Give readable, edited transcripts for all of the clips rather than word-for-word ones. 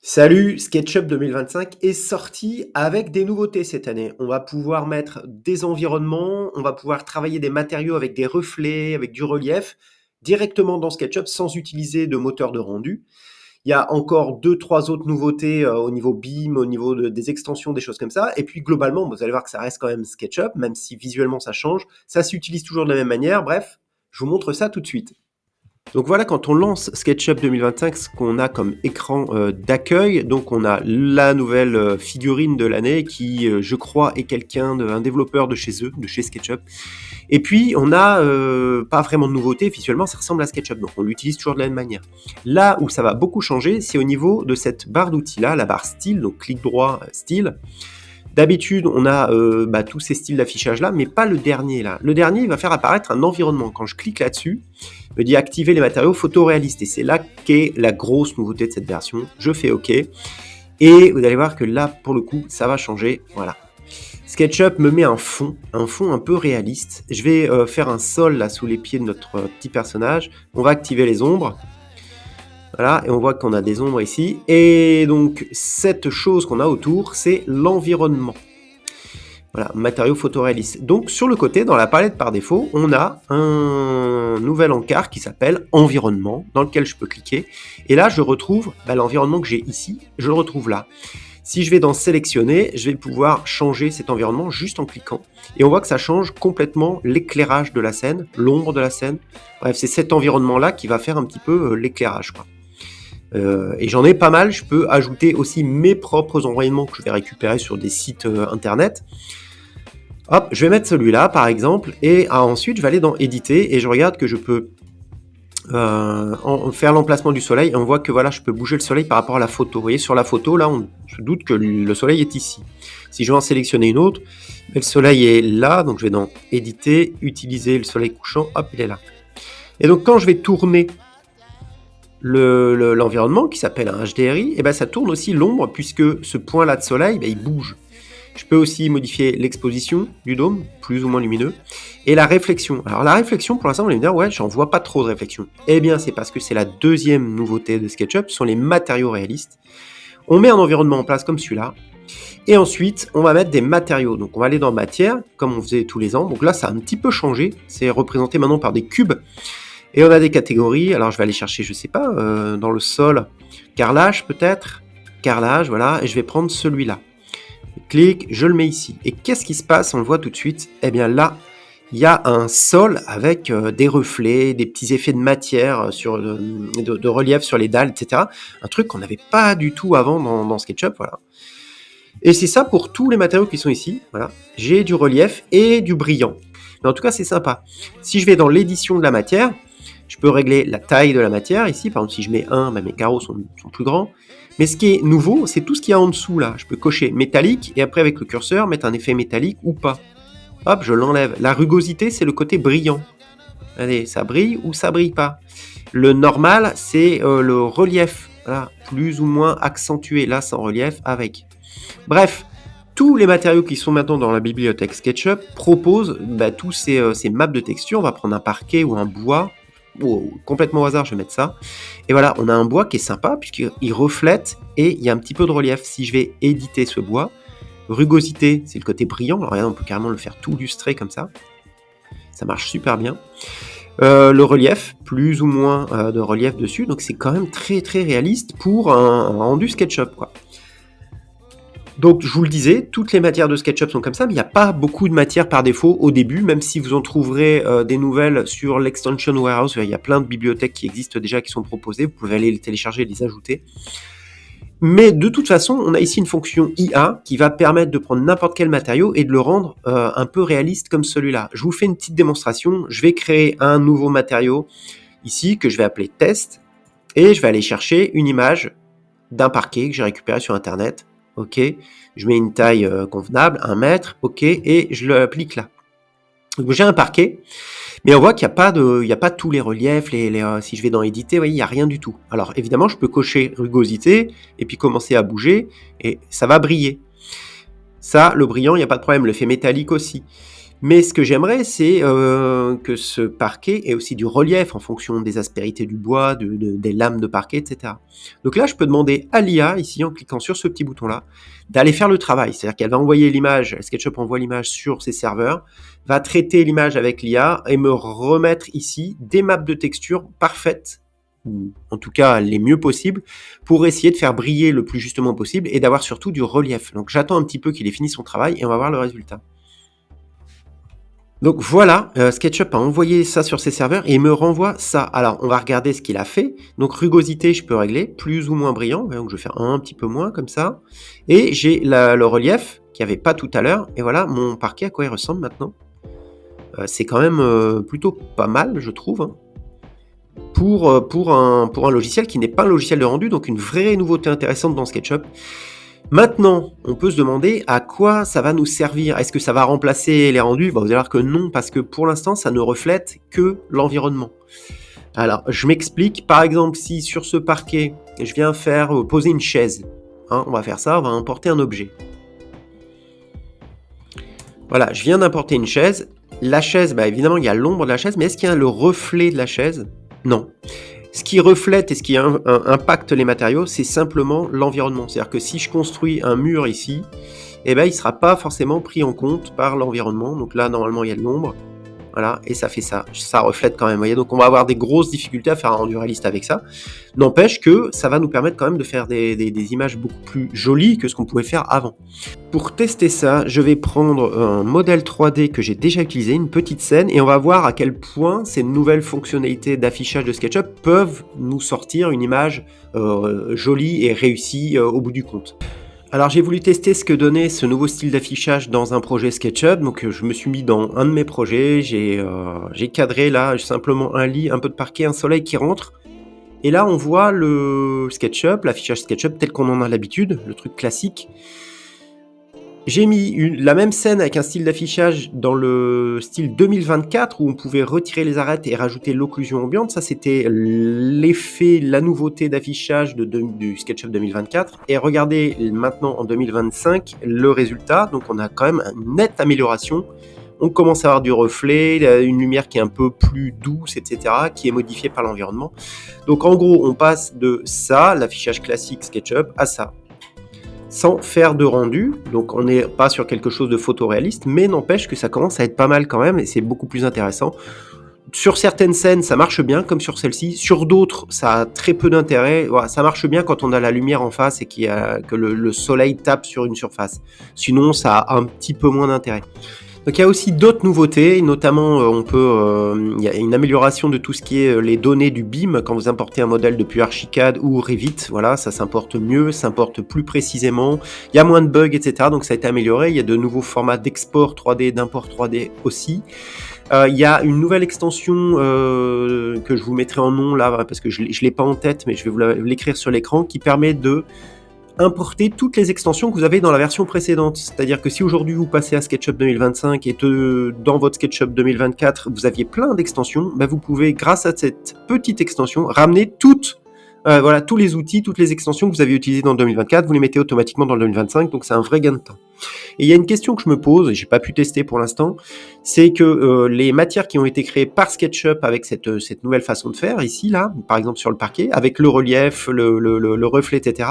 Salut, SketchUp 2025 est sorti avec des nouveautés cette année. On va pouvoir mettre des environnements, on va pouvoir travailler des matériaux avec des reflets, avec du relief, directement dans SketchUp sans utiliser de moteur de rendu. Il y a encore deux, trois autres nouveautés au niveau BIM, au niveau des extensions, des choses comme ça. Et puis globalement, vous allez voir que ça reste quand même SketchUp, même si visuellement ça change. Ça s'utilise toujours de la même manière. Bref, je vous montre ça tout de suite. Donc voilà, quand on lance SketchUp 2025, ce qu'on a comme écran d'accueil, donc on a la nouvelle figurine de l'année qui, je crois, est un développeur de chez eux, de chez SketchUp. Et puis on a pas vraiment de nouveauté, visuellement ça ressemble à SketchUp, donc on l'utilise toujours de la même manière. Là où ça va beaucoup changer, c'est au niveau de cette barre d'outils là, la barre style, donc clic droit style. D'habitude, on a tous ces styles d'affichage là, mais pas le dernier là. Le dernier, il va faire apparaître un environnement. Quand je clique là-dessus, il me dit activer les matériaux photoréalistes. Et c'est là qu'est la grosse nouveauté de cette version. Je fais OK. Et vous allez voir que là, pour le coup, ça va changer. Voilà. SketchUp me met un fond un peu réaliste. Je vais faire un sol là sous les pieds de notre petit personnage. On va activer les ombres. Voilà, et on voit qu'on a des ombres ici. Et donc, cette chose qu'on a autour, c'est l'environnement. Voilà, matériaux photoréalistes. Donc, sur le côté, dans la palette par défaut, on a un nouvel encart qui s'appelle environnement, dans lequel je peux cliquer. Et là, je retrouve l'environnement que j'ai ici, je le retrouve là. Si je vais dans sélectionner, je vais pouvoir changer cet environnement juste en cliquant. Et on voit que ça change complètement l'éclairage de la scène, l'ombre de la scène. Bref, c'est cet environnement-là qui va faire un petit peu l'éclairage, quoi. Et j'en ai pas mal, je peux ajouter aussi mes propres environnements que je vais récupérer sur des sites internet. Hop, je vais mettre celui-là par exemple, et ensuite je vais aller dans éditer et je regarde que je peux faire l'emplacement du soleil, et on voit que voilà, je peux bouger le soleil par rapport à la photo. Vous voyez, sur la photo, là, on se doute que le soleil est ici. Si je vais en sélectionner une autre, le soleil est là, donc je vais dans éditer, utiliser le soleil couchant, hop, il est là. Et donc quand je vais tourner l'environnement qui s'appelle un HDRI, et ça tourne aussi l'ombre puisque ce point-là de soleil, il bouge. Je peux aussi modifier l'exposition du dôme, plus ou moins lumineux, et la réflexion. Alors la réflexion, pour l'instant, on va me dire, ouais, j'en vois pas trop de réflexion. Eh bien, c'est parce que c'est la deuxième nouveauté de SketchUp, ce sont les matériaux réalistes. On met un environnement en place comme celui-là, et ensuite, on va mettre des matériaux. Donc on va aller dans matière, comme on faisait tous les ans. Donc là, ça a un petit peu changé, c'est représenté maintenant par des cubes. Et on a des catégories, alors je vais aller chercher, je sais pas, dans le sol, carrelage peut-être, carrelage, voilà, et je vais prendre celui-là. Clic, je le mets ici. Et qu'est-ce qui se passe? On le voit tout de suite. Eh bien là, il y a un sol avec des reflets, des petits effets de matière, de relief sur les dalles, etc. Un truc qu'on n'avait pas du tout avant dans SketchUp, voilà. Et c'est ça pour tous les matériaux qui sont ici, voilà. J'ai du relief et du brillant. Mais en tout cas, c'est sympa. Si je vais dans l'édition de la matière, je peux régler la taille de la matière ici. Par exemple, si je mets 1, mes carreaux sont plus grands. Mais ce qui est nouveau, c'est tout ce qu'il y a en dessous là. Je peux cocher métallique et après avec le curseur mettre un effet métallique ou pas. Hop, je l'enlève. La rugosité, c'est le côté brillant. Allez, ça brille ou ça brille pas. Le normal, c'est le relief. Voilà, plus ou moins accentué. Là, c'est en relief avec. Bref, tous les matériaux qui sont maintenant dans la bibliothèque SketchUp proposent tous ces maps de texture. On va prendre un parquet ou un bois. Complètement au hasard, je vais mettre ça. Et voilà, on a un bois qui est sympa puisqu'il reflète et il y a un petit peu de relief. Si je vais éditer ce bois, rugosité, c'est le côté brillant. Alors regarde, on peut carrément le faire tout lustré comme ça. Ça marche super bien. Le relief, plus ou moins de relief dessus. Donc c'est quand même très très réaliste pour un rendu SketchUp, quoi. Donc, je vous le disais, toutes les matières de SketchUp sont comme ça, mais il n'y a pas beaucoup de matières par défaut au début, même si vous en trouverez des nouvelles sur l'Extension Warehouse. Il y a plein de bibliothèques qui existent déjà, qui sont proposées. Vous pouvez aller les télécharger et les ajouter. Mais de toute façon, on a ici une fonction IA qui va permettre de prendre n'importe quel matériau et de le rendre un peu réaliste comme celui-là. Je vous fais une petite démonstration. Je vais créer un nouveau matériau ici que je vais appeler test et je vais aller chercher une image d'un parquet que j'ai récupéré sur Internet. Ok, je mets une taille convenable, 1 mètre, ok, et je l'applique là. Donc j'ai un parquet, mais on voit qu'il n'y a pas tous les reliefs, si je vais dans éditer, vous voyez, il n'y a rien du tout. Alors évidemment, je peux cocher rugosité, et puis commencer à bouger, et ça va briller. Ça, le brillant, il n'y a pas de problème, le fait métallique aussi. Mais ce que j'aimerais, c'est que ce parquet ait aussi du relief en fonction des aspérités du bois, des lames de parquet, etc. Donc là, je peux demander à l'IA, ici, en cliquant sur ce petit bouton-là, d'aller faire le travail. C'est-à-dire qu'elle va envoyer l'image, SketchUp envoie l'image sur ses serveurs, va traiter l'image avec l'IA et me remettre ici des maps de texture parfaites, ou en tout cas les mieux possibles, pour essayer de faire briller le plus justement possible et d'avoir surtout du relief. Donc j'attends un petit peu qu'il ait fini son travail et on va voir le résultat. Donc voilà, SketchUp a envoyé ça sur ses serveurs et il me renvoie ça. Alors on va regarder ce qu'il a fait. Donc rugosité, je peux régler, plus ou moins brillant. Donc je vais faire un petit peu moins comme ça. Et j'ai le relief qu'il n'y avait pas tout à l'heure. Et voilà mon parquet à quoi il ressemble maintenant. C'est quand même plutôt pas mal, je trouve, hein, pour un logiciel qui n'est pas un logiciel de rendu. Donc une vraie nouveauté intéressante dans SketchUp. Maintenant, on peut se demander à quoi ça va nous servir. Est-ce que ça va remplacer les rendus? Vous allez voir que non, parce que pour l'instant, ça ne reflète que l'environnement. Alors, je m'explique. Par exemple, si sur ce parquet, je viens faire poser une chaise, hein, on va faire ça, on va importer un objet. Voilà, je viens d'importer une chaise. La chaise, bah, évidemment, il y a l'ombre de la chaise, mais est-ce qu'il y a le reflet de la chaise? Non. Ce qui reflète et ce qui impacte les matériaux, c'est simplement l'environnement. C'est-à-dire que si je construis un mur ici, eh ben, il ne sera pas forcément pris en compte par l'environnement. Donc là, normalement, il y a de l'ombre. Voilà, et ça fait ça. Ça reflète quand même. Vous voyez, donc on va avoir des grosses difficultés à faire un rendu réaliste avec ça. N'empêche que ça va nous permettre quand même de faire des images beaucoup plus jolies que ce qu'on pouvait faire avant. Pour tester ça, je vais prendre un modèle 3D que j'ai déjà utilisé, une petite scène, et on va voir à quel point ces nouvelles fonctionnalités d'affichage de SketchUp peuvent nous sortir une image jolie et réussie au bout du compte. Alors j'ai voulu tester ce que donnait ce nouveau style d'affichage dans un projet SketchUp, donc je me suis mis dans un de mes projets, j'ai cadré là simplement un lit, un peu de parquet, un soleil qui rentre, et là on voit le SketchUp, l'affichage SketchUp tel qu'on en a l'habitude, le truc classique. J'ai mis la même scène avec un style d'affichage dans le style 2024 où on pouvait retirer les arêtes et rajouter l'occlusion ambiante. Ça, c'était l'effet, la nouveauté d'affichage du SketchUp 2024. Et regardez maintenant en 2025 le résultat. Donc, on a quand même une nette amélioration. On commence à avoir du reflet, une lumière qui est un peu plus douce, etc., qui est modifiée par l'environnement. Donc, en gros, on passe de ça, l'affichage classique SketchUp, à ça, sans faire de rendu, donc on n'est pas sur quelque chose de photoréaliste, mais n'empêche que ça commence à être pas mal quand même, et c'est beaucoup plus intéressant. Sur certaines scènes, ça marche bien, comme sur celle-ci. Sur d'autres, ça a très peu d'intérêt. Voilà, ça marche bien quand on a la lumière en face et que le soleil tape sur une surface. Sinon, ça a un petit peu moins d'intérêt. Donc il y a aussi d'autres nouveautés, notamment il y a une amélioration de tout ce qui est les données du BIM quand vous importez un modèle depuis Archicad ou Revit. Voilà, ça s'importe mieux, s'importe plus précisément. Il y a moins de bugs, etc. Donc ça a été amélioré. Il y a de nouveaux formats d'export 3D, d'import 3D aussi. Il y a une nouvelle extension que je vous mettrai en nom là parce que je l'ai pas en tête, mais je vais vous l'écrire sur l'écran, qui permet de importer toutes les extensions que vous avez dans la version précédente. C'est-à-dire que si aujourd'hui vous passez à SketchUp 2025 et dans votre SketchUp 2024 vous aviez plein d'extensions, ben vous pouvez, grâce à cette petite extension, ramener tous les outils, toutes les extensions que vous avez utilisées dans le 2024, vous les mettez automatiquement dans le 2025, donc c'est un vrai gain de temps. Et il y a une question que je me pose, et j'ai pas pu tester pour l'instant, c'est que les matières qui ont été créées par SketchUp avec cette nouvelle façon de faire, ici, là, par exemple sur le parquet, avec le relief, le reflet, etc.,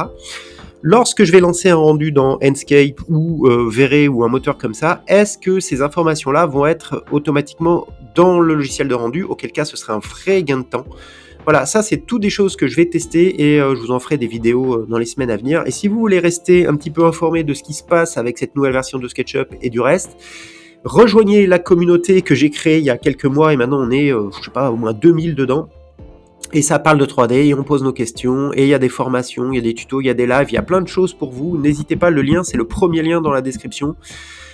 lorsque je vais lancer un rendu dans Enscape ou V-Ray ou un moteur comme ça, est-ce que ces informations-là vont être automatiquement dans le logiciel de rendu, auquel cas ce serait un vrai gain de temps. Voilà, ça c'est toutes des choses que je vais tester et je vous en ferai des vidéos dans les semaines à venir. Et si vous voulez rester un petit peu informé de ce qui se passe avec cette nouvelle version de SketchUp et du reste, rejoignez la communauté que j'ai créée il y a quelques mois et maintenant on est, je sais pas, au moins 2000 dedans. Et ça parle de 3D et on pose nos questions et il y a des formations, il y a des tutos, il y a des lives, il y a plein de choses pour vous. N'hésitez pas, le lien, c'est le premier lien dans la description.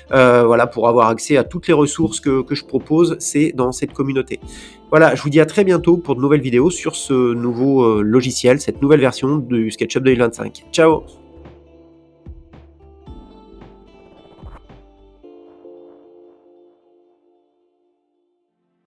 Voilà, pour avoir accès à toutes les ressources que je propose, c'est dans cette communauté. Voilà, je vous dis à très bientôt pour de nouvelles vidéos sur ce nouveau logiciel, cette nouvelle version du SketchUp 2025. Ciao!